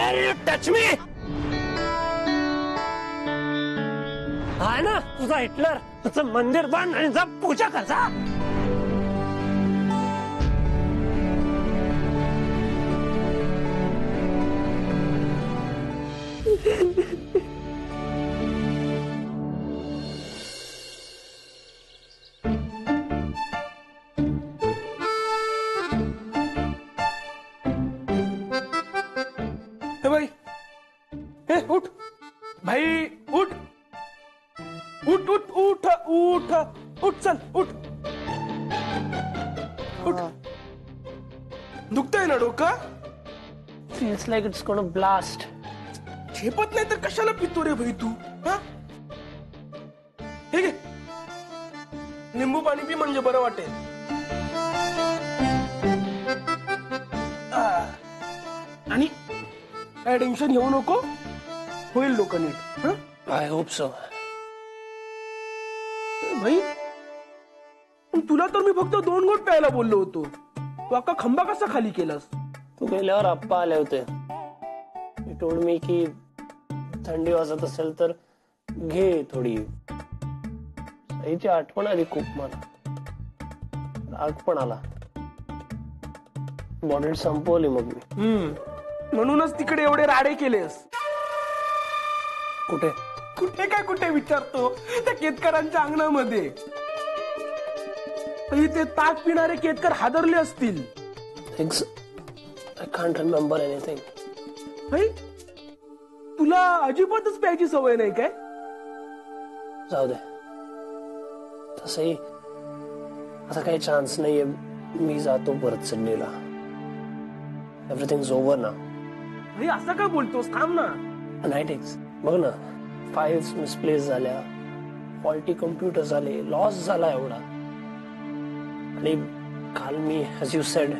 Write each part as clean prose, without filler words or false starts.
Dare you touch me? हा ना तुझा हिटलर, तुझं मंदिर बांध आणि जा पूजा कर जा. भाई उठ, भाई उठ उठ उठ उठ उठ उठ, चल उठ उठ. दुखतंय ना डोकं? Feels like it's gonna blast. झेपत नाही तर कशाला पितो रे भाई तू? हा हे घे, लिंबू पाणी पी म्हणजे बरं वाटेल. आणि काय टेन्शन घेऊ नको, होईल डोकं नीट. I hope so. भाई तुला तर मी फक्त 2 घोट प्यायला बोललो होतो, तू अख्खा खंबा कसा खाली केलास? तू गेल्यावर आप्पा आले होते. He told me की थंडी वाजत असेल तर घे थोडी. सईची आठवण आली खूप मला, राग पण आला. बॉटल संपवली मग मी. म्हणूनच तिकडे एवढे राडे केलेस. कुठे कुठे काय कुठे विचारतो? त्या केतकरांच्या अंगणामध्ये. ते ताक पिणारे केतकर हादरले असतील. I can't remember anything. भाई तुला अजिबातच प्यायची सवय नाही काय? जाऊ दे, तसही आता काही चान्स नाहीये. मी जातो परत सिडनीला. एव्हरीथिंग इज ओव्हर ना. भाई असं काय बोलतोस? थांब ना. नाईट एक्स बघ ना, फाईल्स मिसप्लेस झाल्या, फॉल्टी कम्प्युटर झाले, लॉस झाला एवढा. आणि काल मी ॲज यू सेड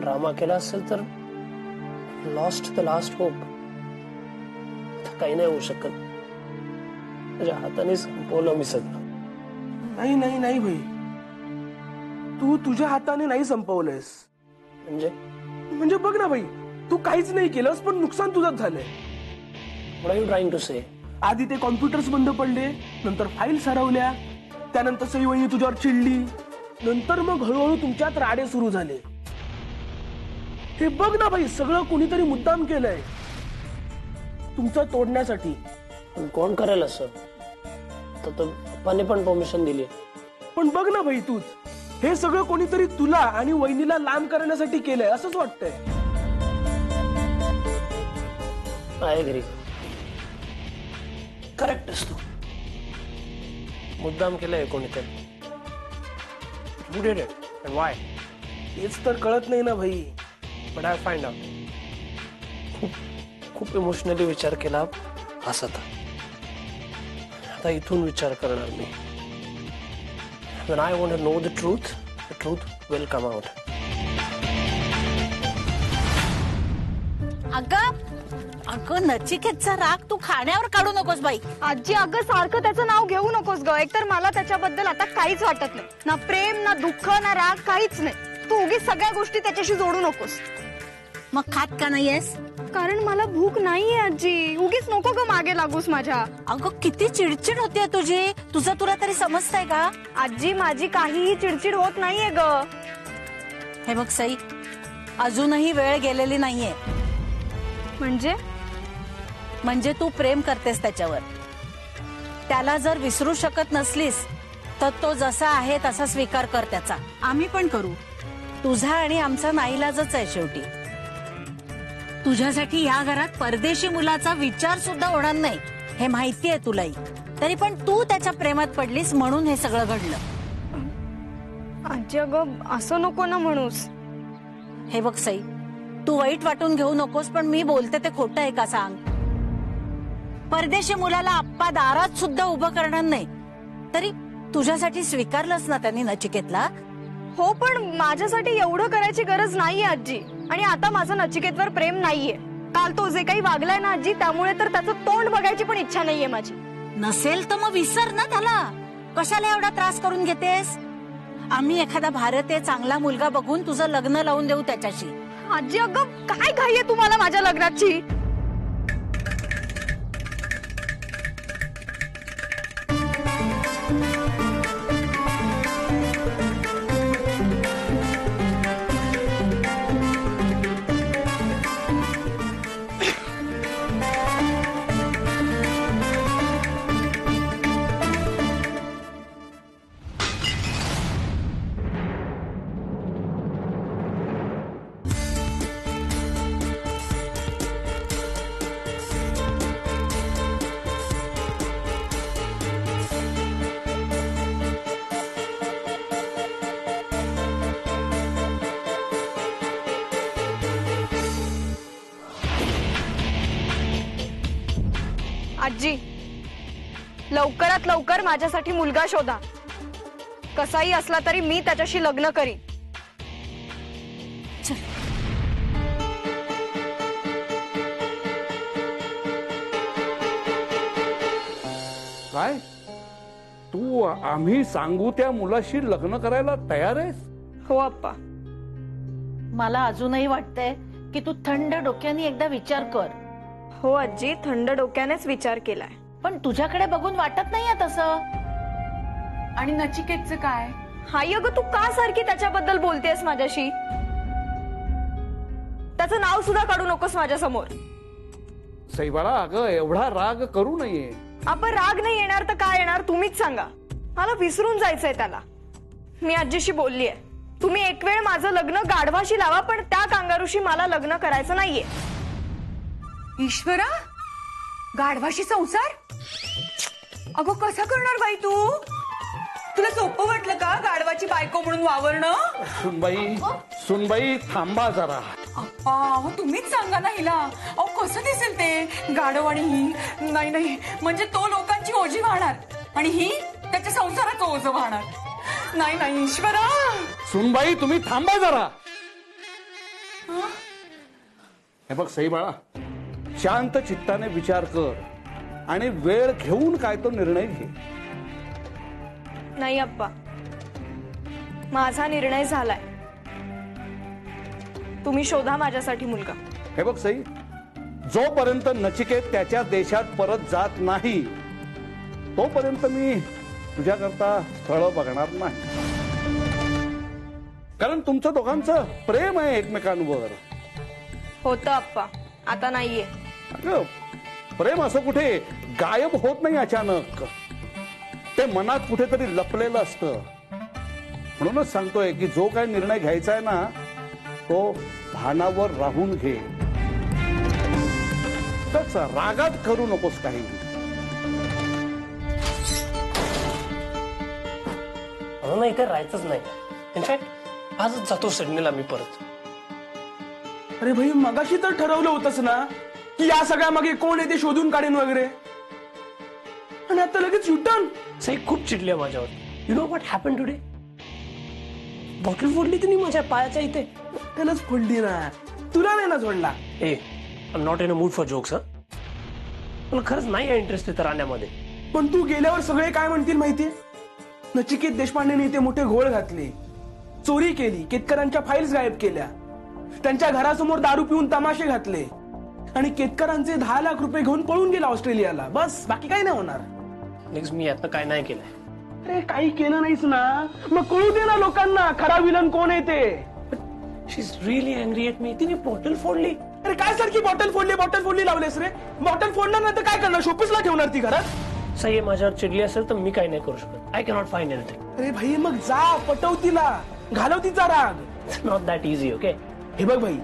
ड्रामा केला असेल तर लॉस्ट द लास्ट होप. काही नाही होऊ शकत. माझ्या हाताने संपवलं मी सगळं. नाही नाही नाही भाई, तू तुझ्या हाताने नाही संपवलंयस. म्हणजे बघ ना भाई, तू काहीच नाही केलंस पण नुकसान तुझंच झालंय. What are you trying to say? आधी ते कॉम्प्युटर्स बंद पडले, नंतर फाईल्स हरवल्या, त्यानंतर सई वहिनी तुझ्यावर चिडली, नंतर मग हळूहळू तुमच्यात राडे सुरू झाले. हे बघ ना भाई, सगळं कोणीतरी मुद्दाम केलंय तुमचं तोडण्यासाठी. कोण करेल असं? तर पप्पाने पण परमिशन दिली. पण बघ ना भाई, तूच हे सगळं कोणीतरी तुला आणि वहिनीला लांब करण्यासाठी केलंय असंच वाटतंय. I agree. करेक्ट असतो. मुद्दाम केलंय कोणीतरी. Who did it and why? हेच तर कळत नाही ना भाई. But I'll find out. खूप इमोशनली विचार केला हसत. आता इथून विचार करणार मी. When I want to know the truth will come out. अगं नचिकेतचा राग तू खाण्यावर काढू नकोस बाई. आजी अगं सारखं त्याचं नाव घेऊ नकोस ग. एकतर मला त्याच्याबद्दल आता काहीच वाटत नाही. ना प्रेम, ना दुःख, ना राग, काहीच नाही. तू उगीच सगळ्या गोष्टी त्याच्याशी जोडू नकोस. मग खात का नाहीयेस? कारण मला भूक नाहीये आजी. उगीच नको ग मागे लागूस माझ्या. अगं किती चिडचिड होतीये तुझी. तुझं तुला तरी समजतंय का? आजी माझी काहीही चिडचिड होत नाहीये ग. हे बघ सई, अजूनही वेळ गेलेली नाहीये. म्हणजे तू प्रेम करतेस त्याच्यावर. त्याला जर विसरू शकत नसलीस तर तो जसा आहे तसा स्वीकार कर त्याचा. आम्ही पण करू. तुझा आणि आमचा नाईलाजच आहे शेवटी. तुझ्यासाठी या घरात परदेशी मुलाचा विचार सुद्धा होणार नाही हे माहितीये तुलाही. तरी पण तू त्याच्या प्रेमात पडलीस म्हणून हे सगळं घडलं. आजी अगं असं नको ना म्हणूस. हे बघ सई, तू वाईट वाटून घेऊ नकोस, पण मी बोलते ते खोटं आहे का सांग? परदेशी मुलाला आप्पा दारात सुद्धा उभं करणार नाही, तरी तुझ्यासाठी स्वीकारलंच ना त्यांनी नचिकेतला. हो पण माझ्यासाठी एवढं करायची गरज नाहीये आजी. आणि आता माझं नचिकेतवर प्रेम नाहीये. काल तो जे काही वागलाय ना आजी, त्यामुळे तर त्याचं तोंड बघायची पण इच्छा नाहीये माझी. नसेल तर मग विसर ना त्याला. कशाला एवढा त्रास करून घेतेस? आम्ही एखादा भारतीय चांगला मुलगा बघून तुझं लग्न लावून देऊ त्याच्याशी. आजी अगं काय घाई आहे तुम्हाला माझ्या लग्नाची? आजी, लवकरात लवकर माझ्यासाठी मुलगा शोधा. कसाही असला तरी मी त्याच्याशी लग्न करीन. काय तू आम्ही सांगू त्या मुलाशी लग्न करायला तयार आहेस? हो अप्पा. मला अजूनही वाटतंय की तू थंड डोक्याने एकदा विचार कर. हो आजी, थंड डोक्यानेच विचार केलाय. पण तुझ्याकडे बघून वाटत नाहीये तसं. आणि नचिकेतचं काय? हाय अगं, तू का सारखी त्याच्याबद्दल बोलतेस माझ्याशी? त्याचं नाव सुद्धा काढू नकोस माझ्या समोर. सईबाळा, अगं एवढा राग करू नये. आपण राग नाही येणार तर काय येणार तुम्हीच सांगा. मला विसरून जायचंय त्याला. मी आजीशी बोललीये, तुम्ही एक वेळ माझं लग्न गाढवाशी लावा, पण त्या कांगारूशी मला लग्न करायचं नाहीये. ईश्वरा, गाढवाशी संसार? अगो कसा करणार बाई तू? तुला सोपं वाटलं का गाढवाची बायको म्हणून वावरणं? सुनबाई थांबा जरा. अप्पा, अहो तुम्हीच सांगा ना हिला. अहो कसं दिसेल ते गाढव आणि ही? नाही नाही, म्हणजे तो लोकांची ओझी वाहणार आणि ही त्याच्या संसाराचं ओझं वाहणार. नाही नाही ईश्वरा. सुनबाई तुम्ही थांबा जरा. हे बघ सईबाळा, शांत चित्ताने विचार कर आणि वेळ घेऊन काय तो निर्णय घे. नाही अप्पा, माझा निर्णय झालाय. तुम्ही शोधा माझ्यासाठी मुलगा. हे बघ सई, जोपर्यंत नचिकेत त्याच्या देशात परत जात नाही तोपर्यंत मी तुझ्याकरता स्थळ बघणार नाही. कारण तुमचं दोघांचं प्रेम आहे एकमेकांवर. होतं अप्पा, आता नाहीये. अगं प्रेम असं कुठे गायब होत नाही अचानक. ते मनात कुठेतरी लपलेलं असतं. म्हणूनच सांगतोय की जो काय निर्णय घ्यायचा आहे ना तो भानावर राहून घे. त्याच रागात करू नकोस काही. म्हणून इथे राहायचंच नाही. इनफॅक्ट आजच जातो सिडनीला मी परत. अरे भाई, मगाशी तर ठरवलं होतंस ना की या सगळ्या मागे कोण आहे ते शोधून काढेन वगैरे, आणि आता लगेच युटर्न. सई खूप चिडली आहे माझ्यावर. You know what happen today? Bottle फोडली तिने माझ्या पायाच्या इथे. त्यालाच फोडली ना, तुला नाही ना सोडला. ए, I am not in a mood for jokes. मला खरंच नाही आहे इंटरेस्ट इथं राहण्यामध्ये. पण तू गेल्यावर सगळे काय म्हणतील माहितीये? नचिकेत देशपांडेने इथे मोठे घोळ घातले, चोरी केली, केतकरांच्या फाईल्स गायब केल्या, त्यांच्या घरासमोर दारू पिऊन तमाशे घातले आणि केतकरांचे 10 लाख रुपये घेऊन पळून गेला ऑस्ट्रेलियाला. बस, बाकी काही नाही होणार. नेक्स्ट मी यातनं काय नाही केलंय. अरे काही केलं नाहीस ना, मग कळू दे ना लोकांना खरा विलन कोण आहे ते. She is really angry at me. तिने बॉटल फोडली. अरे काय सारखी बॉटल फोडली लावलेस रे? बॉटल फोडणार नाही तर काय करणार? शोपीसला ठेवणार ती घरात? सही माझ्यावर चिडली असेल तर मी काही नाही करू शकत. I cannot find anything. अरे भाई, मग जा, पटव तिला, घालव तिचा राग. It's not that easy. Okay, हे बघ भाई,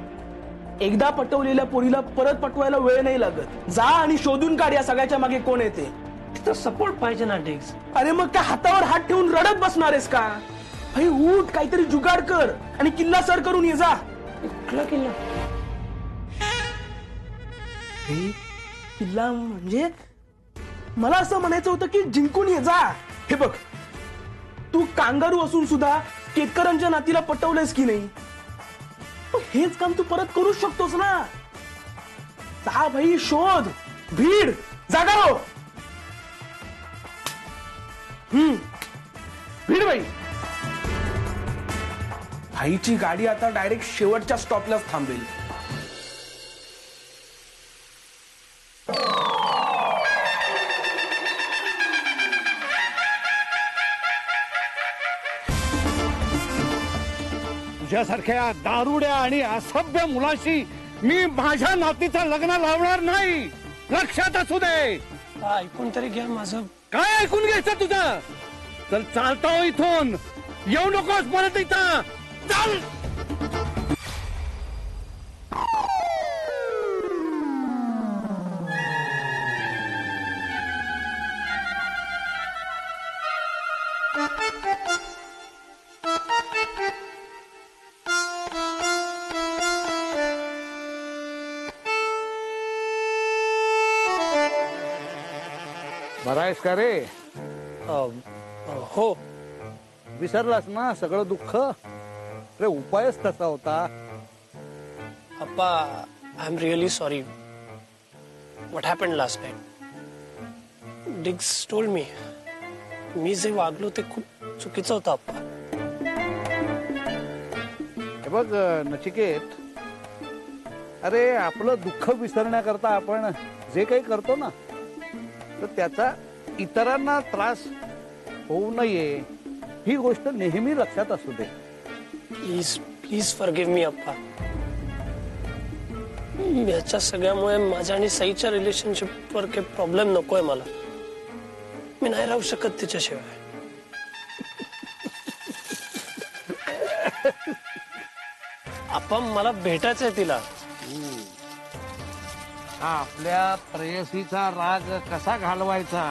एकदा पटवलेल्या पोरीला परत पटवायला वेळ नाही लागत. जा आणि शोधून काढ या सगळ्याच्या मागे कोण येते. तिथं सपोर्ट पाहिजे ना डिग्स. अरे मग काय हातावर हात ठेवून रडत बसणार आहेस का? भाई उठ, काहीतरी जुगाड कर आणि किल्ला सर करून ये. जा. कुठला किल्ला? किल्ला म्हणजे मला असं म्हणायचं होतं की जिंकून ये. जा. हे बघ, तू कांगारू असून सुद्धा केतकरांच्या नातीला पटवलंयस की नाही? हेच काम तू परत करू शकतोस ना. जा भाई, शोध, भीड, जागा हो. भीड भाई. भाईची गाडी आता डायरेक्ट शेवटच्या स्टॉपलाच थांबेल. तुझ्यासारख्या दारुड्या आणि असभ्य मुलाशी मी माझ्या नातीचं लग्न लावणार नाही. लक्षात असू दे. ऐकून तरी घ्या माझं. काय ऐकून घ्यायचं तुझं? चल, चालतो इथून. येऊ नकोस परत इथं. चल. बरा आहेस का रे? हो. विसरलास ना सगळं दुःख? रे उपायच तसा होता. अप्पा, I am really sorry. What happened last night? Digs told me जे वागलो ते खूप चुकीचं होतं अप्पा. हे बघ नचिकेत, अरे आपलं दुःख विसरण्याकरता आपण जे काही करतो ना, तर त्याचा इतरांना त्रास होऊ नये ही गोष्ट नेहमी लक्षात असू दे. प्लीज फॉरगिव्ह मी अप्पा. याच्या सगळ्यामुळे माझ्या आणि सईच्या रिलेशनशिपवर काही प्रॉब्लेम नकोय मला. मी नाही राहू शकत तिच्याशिवाय. अप्पा, मला भेटायचंय तिला. आपल्या प्रेयसीचा राग कसा घालवायचा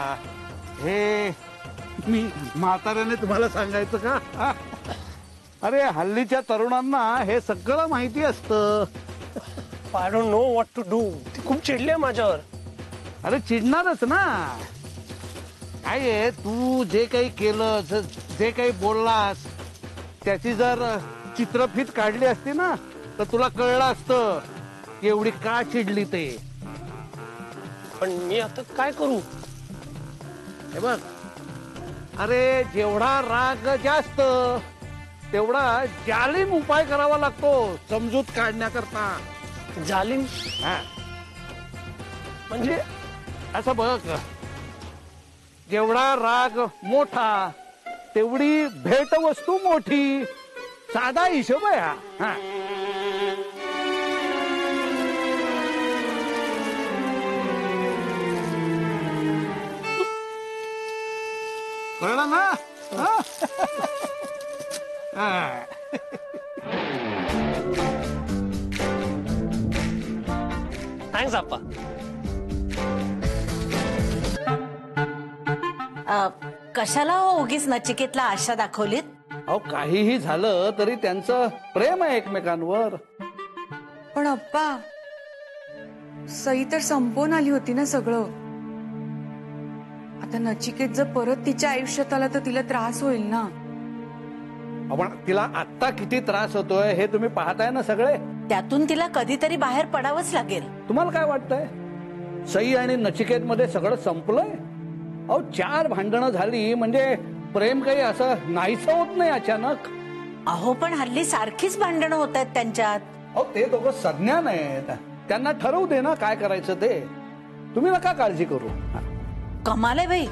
हे मी म्हाताऱ्याने तुम्हाला सांगायचं का? अरे हल्लीच्या तरुणांना हे सगळं माहिती असतं. I don't know what to do. ती खूप चिडली आहे माझ्यावर. अरे चिडणारच ना. काय आहे, तू जे काही केलं, जे काही बोललास, त्याची जर चित्रफीत काढली असती ना, तर तुला कळलं असतं की एवढी का चिडली ते. पण मी आता काय करू? हे बघ, अरे जेवढा राग जास्त तेवढा जालिम उपाय करावा लागतो समजूत काढण्याकरता. जालिम हा. म्हणजे असं बघ, जेवढा राग मोठा तेवढी भेटवस्तू मोठी. साधा हिशोब आहे हा. कळलं ना? थँक्स अप्पा. कशाला हो उगीच नचिकेतला आशा दाखवलीत? अहो काहीही झालं तरी त्यांचं प्रेम आहे एकमेकांवर. पण अप्पा, सई तर संपवून आली होती ना सगळं. आता नचिकेत जर परत तिच्या आयुष्यात आला तर तिला त्रास होईल ना. आपण तिला आत्ता किती त्रास होतोय हे तुम्ही पाहताय ना सगळे. त्यातून तिला कधीतरी बाहेर पडावंच लागेल. तुम्हाला काय वाटतंय, सई आणि नचिकेत मध्ये सगळं संपलंय? अहो 4 भांडणं झाली म्हणजे प्रेम काही असं नाहीच होत नाही अचानक. अहो पण हल्ली सारखीच भांडणं होत आहेत त्यांच्यात. अहो ते दोघं सज्ञान आहेत, त्यांना ठरवू दे ना काय करायचं ते. तुम्ही नका काळजी करू. कमाल आहे बाई.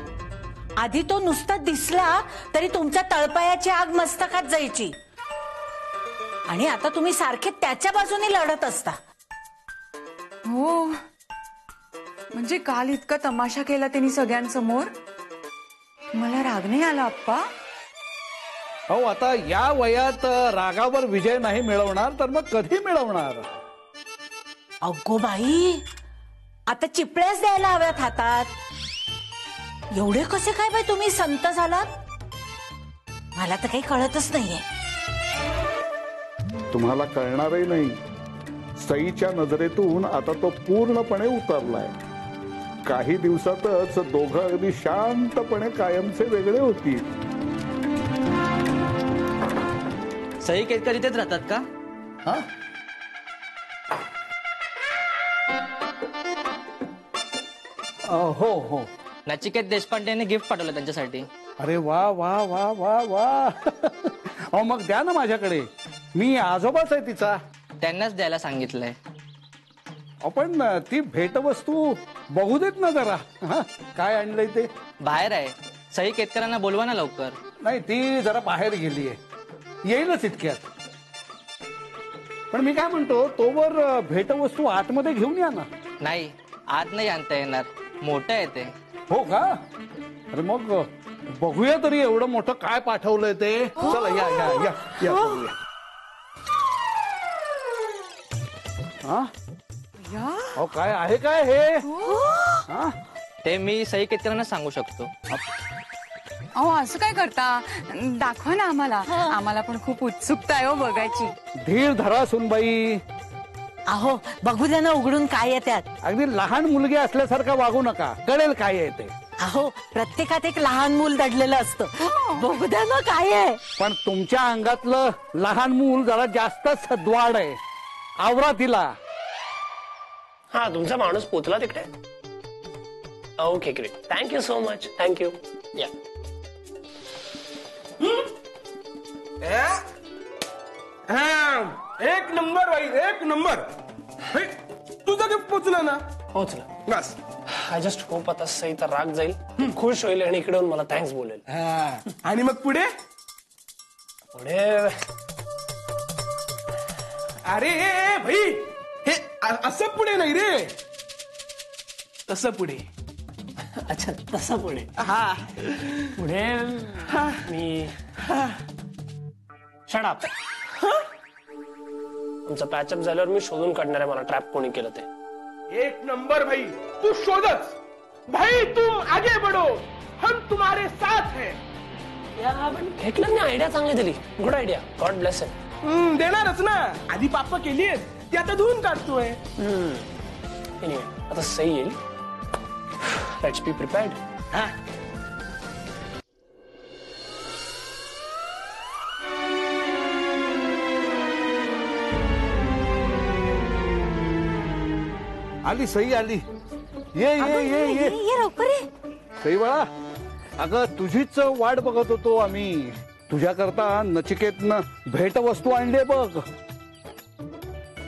आधी तो नुसता दिसला तरी तुमच्या तळपायाची आग मस्तकात जायची, आणि आता तुम्ही सारखे त्याच्या बाजूने लढत असता. हो, म्हणजे काल इतका तमाशा केला त्यांनी सगळ्यांसमोर. मला राग नाही आला अप्पा. अहो आता या वयात रागावर विजय नाही मिळवणार तर मग कधी मिळवणार? अगो बाई, आता चिपळ्याच द्यायला हव्यात हातात. एवढे कसे काय बाई तुम्ही संत झालात? मला तर काही कळतच नाहीये. तुम्हाला कळणारही नाही. सईच्या नजरेतून आता तो पूर्णपणे उतरलाय. काही दिवसातच दोघं अगदी शांतपणे कायमचे वेगळे होतील. सई केतकर इथेच राहतात का? हा, हो हो. नचिकेत देशपांडेने गिफ्ट पाठवलं त्यांच्यासाठी. अरे वा वा वा वा वा. अहो मग द्या ना माझ्याकडे. मी आजोबाच आहे तिचा. त्यांनाच द्यायला सांगितलंय. आपण ती भेटवस्तू बघू देत ना जरा. हा, काय आणलंय ते? बाहेर आहे. सई केतकरांना बोलवा ना लवकर. नाही, ती जरा बाहेर गेलीये, येईलच इतक्यात. पण मी काय म्हणतो, तोवर भेटवस्तू आतमध्ये घेऊन या ना. नाही, आत नाही आणता येणार. मोठं आहे ते. हो का? अरे मग बघूया तरी एवढं मोठं काय पाठवलंय ते. चला या या या या बघूया. हा, अहो काय आहे काय हे? हा, ते मी सई केतकरांना सांगू शकतो. अहो असं काय करता, दाखवा ना आम्हाला. आम्हाला पण खूप उत्सुकता आहे हो बघायची. धीर धरा सुनबाई. अहो बघू द्या ना उघडून काय आहे त्यात. अगदी लहान मुलगी असल्यासारखा वागू नका, कळेल काय आहे ते. अहो प्रत्येकात एक लहान मूल दडलेलं असतं, बघू द्या ना काय आहे. पण तुमच्या अंगातलं लहान मूल जरा जास्तच सद्वाड आहे. आवरा तिला. हा तुमचा माणूस पोचला तिकडे. Okay great, thank you so much. Thank you. या एक नंबर भाई, एक नंबर. हे, तुझं गिफ्ट पोचलं ना? पोचलं. बस. आय जस्ट होप आता सई तर राग जाईल, खुश होईल आणि इकडे येऊन मला थँक्स बोलेल. आणि मग पुढे? पुढे अरे भाई, हे असं पुढे नाही रे, तसं पुढे. अच्छा तसं पुढे. हा पुढे मी शट आमचं पॅचअप झाल्यावर मी शोधून काढणार आहे मला ट्रॅप कोणी केलं ते. एक नंबर भाई, तू शोधच भाई, तुम आगे बढ़ो, हम तुम्हारे साथ हैं. घेतलं मी आयडिया चांगली दिली. Good idea. God bless it. देणारच ना. आधी पाप केली ती आता धुवून काढतोय. एनिवे आता सही येईल. Let's be prepared. आली सई आली. ये ये ये ये लवकर ये. सई बाळा, अगं तुझीच वाट बघत होतो आम्ही. तुझ्याकरता नचिकेतनं भेट वस्तू आणली बघ.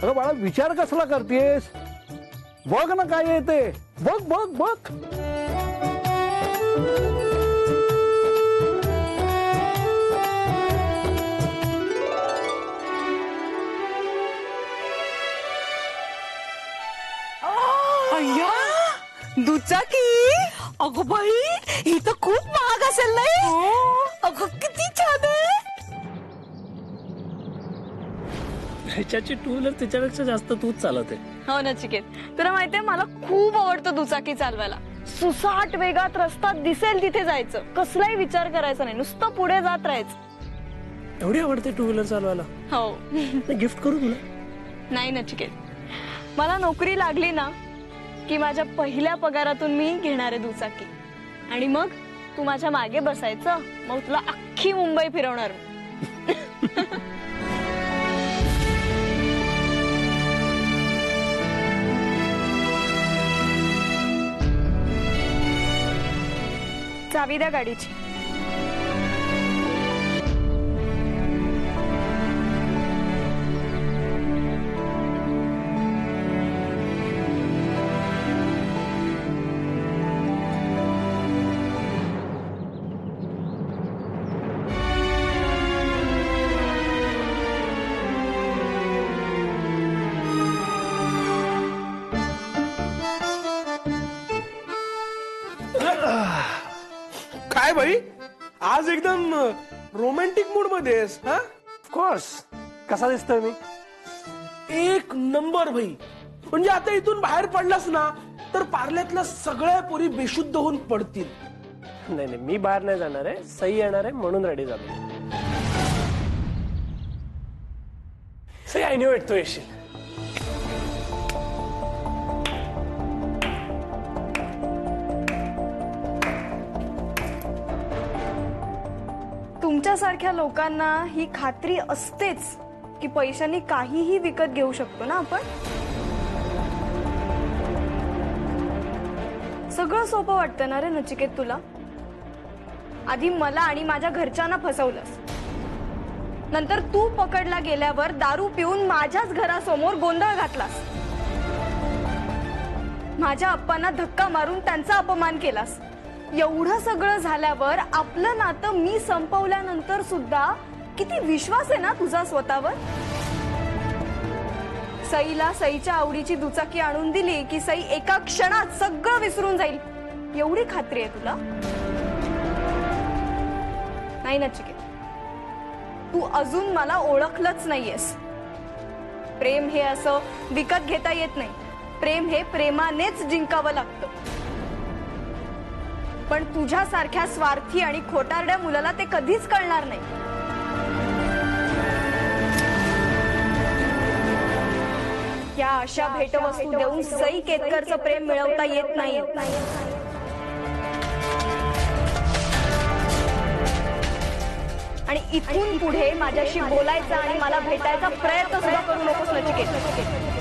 अगं बाळा विचार कसला करतेस? बघ ना काय आहे ते. बघ बघ बघ. अय्या, दुचाकी. अगं बाई ही तर खूप महाग असेल नाही? अगं किती छान आहे. ह्याच्याची टू व्हीलर तिच्यापेक्षा जास्त तूच चालवते. हो नचिकेत, तुला माहितीये मला खूप आवडतं दुचाकी चालवायला. सुसाट वेगात रस्ता दिसेल तिथे जायचं, कसलाही विचार करायचा नाही, नुसतं पुढे जात राहायचं. एवढी आवडते टू व्हीलर चालवायला? हो. गिफ्ट करू तुला? नाही नचिकेत, मला नोकरी लागली ना की माझ्या पहिल्या पगारातून मी घेणार आहे दुचाकी. आणि मग तू माझ्या मागे बसायचं, मग तुला अख्खी मुंबई फिरवणार. चावी द्या गाडीची. काय भाई, आज एकदम रोमॅन्टिक मूड मध्ये आहेस. हा कोर्स. कसा दिसतोय मी? एक नंबर भाई. म्हणजे आता इथून बाहेर पडलास ना तर पार्ल्यातल्या सगळ्या पोरी बेशुद्ध होऊन पडतील. नाही नाही, मी बाहेर नाही जाणार आहे. सई येणार आहे म्हणून रेडी झालो. सई आय न्यू इट, तू येशील. तुमच्यासारख्या लोकांना ही खात्री असतेच की पैशांनी काहीही विकत घेऊ शकतो ना आपण. सगळं सोपं वाटतं ना रे नचिकेत तुला? आधी मला आणि माझ्या घरच्यांना फसवलंस, नंतर तू पकडला गेल्यावर दारू पिऊन माझ्याच घरासमोर गोंधळ घातलास, माझ्या अप्पांना धक्का मारून त्यांचा अपमान केलास. एवढं सगळं झाल्यावर आपलं नातं मी संपवल्यानंतर सुद्धा किती विश्वास आहे ना तुझा स्वतःवर. सईला सईच्या आवडीची दुचाकी आणून दिली की सई एका क्षणात सगळं विसरून जाईल, एवढी खात्री आहे तुला? नाही नचिकेत, तू अजून मला ओळखलंच नाहीयेस. प्रेम हे असं विकत घेता येत नाही. प्रेम हे प्रेमानेच जिंकावं लागतं. पण तुझ्यासारख्या स्वार्थी आणि खोटारड्या मुलाला ते कधीच कळणार नाही. या अशा भेटवस्तू देऊन सई केतकरचं प्रेम मिळवता येत नाही. आणि इथून पुढे माझ्याशी बोलायचा आणि मला भेटायचा प्रयत्न सुद्धा करू नकोस नचिकेत.